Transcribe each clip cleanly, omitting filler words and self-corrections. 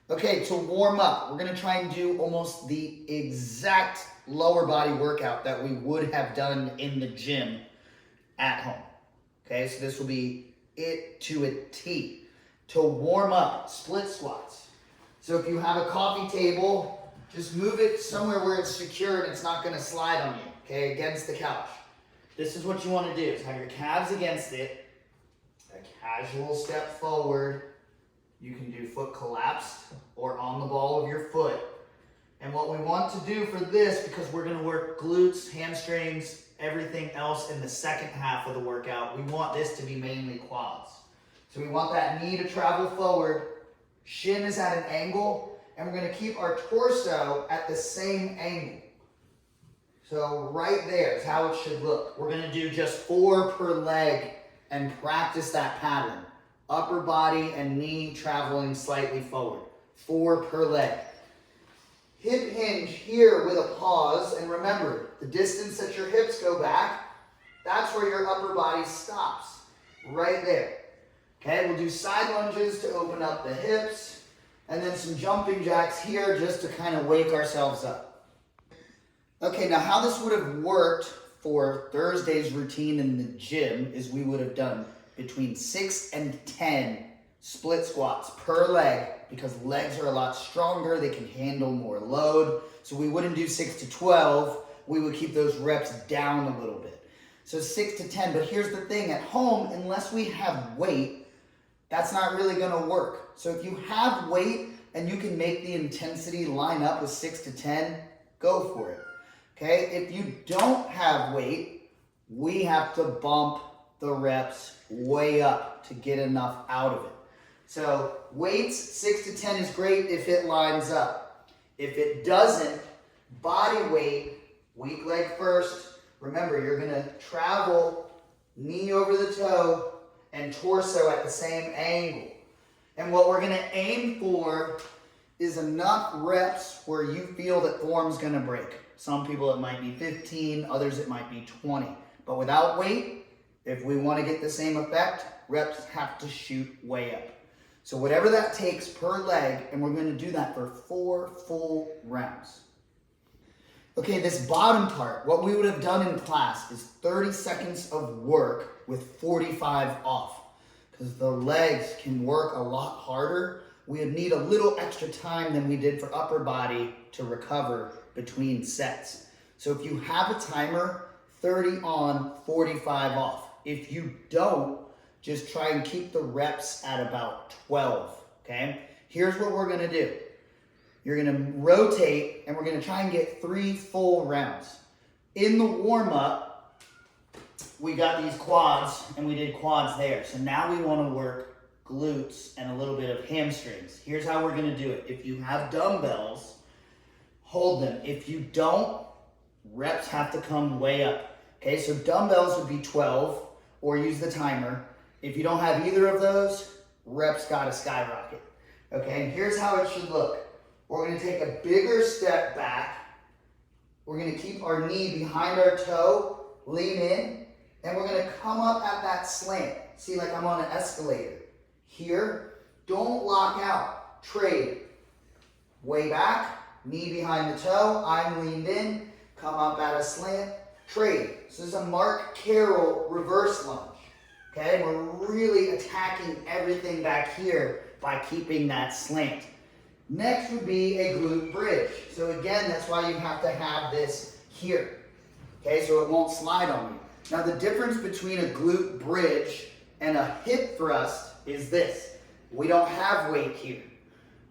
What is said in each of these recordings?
Okay, to warm up, we're gonna try and do almost the exact lower body workout that we would have done in the gym at home. Okay, so this will be it to a T. To warm up, split squats. So if you have a coffee table, just move it somewhere where it's secure and it's not gonna slide on you, okay, against the couch. This is what you wanna do, is have your calves against it, a casual step forward. You can do foot collapsed or on the ball of your foot. And what we want to do for this, because we're gonna work glutes, hamstrings, everything else in the second half of the workout, we want this to be mainly quads. So we want that knee to travel forward, shin is at an angle, and we're gonna keep our torso at the same angle. So right there is how it should look. We're gonna do just 4 per leg and practice that pattern. Upper body and knee traveling slightly forward. 4 per leg. Hip hinge here with a pause, and remember, the distance that your hips go back, that's where your upper body stops, right there. Okay, we'll do side lunges to open up the hips, and then some jumping jacks here just to kind of wake ourselves up. Okay, now how this would have worked for Thursday's routine in the gym is we would have done between 6 and 10 split squats per leg, because legs are a lot stronger, they can handle more load. So we wouldn't do 6 to 12, we would keep those reps down a little bit. So 6 to 10, but here's the thing, at home, unless we have weight, that's not really gonna work. So if you have weight and you can make the intensity line up with 6 to 10, go for it, okay? If you don't have weight, we have to bump the reps way up to get enough out of it. So weights, 6 to 10 is great if it lines up. If it doesn't, body weight, weak leg first. Remember, you're gonna travel knee over the toe and torso at the same angle. And what we're gonna aim for is enough reps where you feel that form's gonna break. Some people it might be 15, others it might be 20. But without weight, if we wanna get the same effect, reps have to shoot way up. So whatever that takes per leg, and we're gonna do that for 4 full rounds. Okay, this bottom part, what we would have done in class is 30 seconds of work with 45 off. Because the legs can work a lot harder. We would need a little extra time than we did for upper body to recover between sets. So if you have a timer, 30 on, 45 off. If you don't, just try and keep the reps at about 12, okay? Here's what we're gonna do. You're gonna rotate, and we're gonna try and get 3 full rounds. In the warm-up, we got these quads, and we did quads there. So now we wanna work glutes and a little bit of hamstrings. Here's how we're gonna do it. If you have dumbbells, hold them. If you don't, reps have to come way up. Okay, so dumbbells would be 12, or use the timer. If you don't have either of those, reps gotta skyrocket. Okay, and here's how it should look. We're gonna take a bigger step back. We're gonna keep our knee behind our toe, lean in, and we're gonna come up at that slant. See, like I'm on an escalator. Here, don't lock out, trade. Way back, knee behind the toe, I'm leaned in, come up at a slant, trade. So this is a Mark Carroll reverse lunge. Okay, we're really attacking everything back here by keeping that slant. Next would be a glute bridge. So again, that's why you have to have this here. Okay, so it won't slide on you. Now the difference between a glute bridge and a hip thrust is this. We don't have weight here.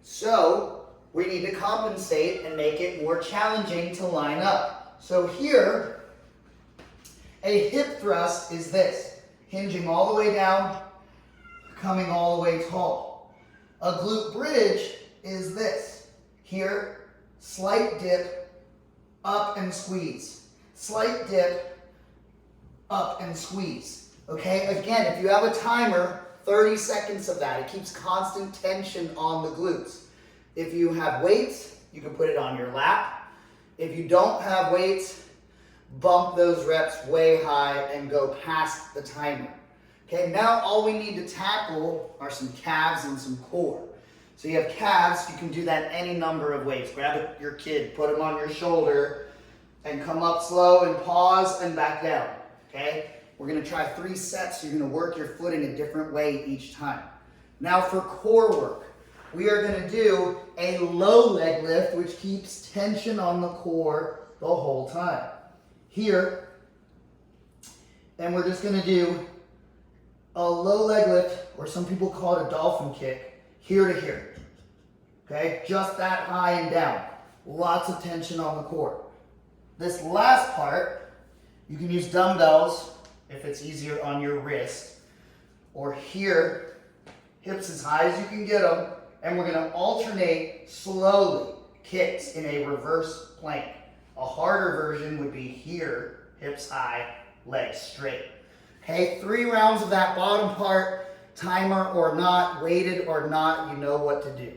So we need to compensate and make it more challenging to line up. So here, a hip thrust is this. Hinging all the way down, coming all the way tall. A glute bridge is this. Here, slight dip, up and squeeze. Slight dip, up and squeeze. Okay, again, if you have a timer, 30 seconds of that. It keeps constant tension on the glutes. If you have weights, you can put it on your lap. If you don't have weights, bump those reps way high and go past the timer. Okay, now all we need to tackle are some calves and some core. So you have calves, you can do that any number of ways. Grab your kid, put them on your shoulder, and come up slow and pause and back down, okay? We're gonna try 3 sets. You're gonna work your footing a different way each time. Now for core work, we are gonna do a low leg lift, which keeps tension on the core the whole time. Here, and we're just gonna do a low leg lift, or some people call it a dolphin kick, here to here. Okay, just that high and down. Lots of tension on the core. This last part, you can use dumbbells if it's easier on your wrist, or here, hips as high as you can get them, and we're gonna alternate slowly kicks in a reverse plank. A harder version would be here, hips high, legs straight. Okay, 3 rounds of that bottom part, timer or not, weighted or not, you know what to do.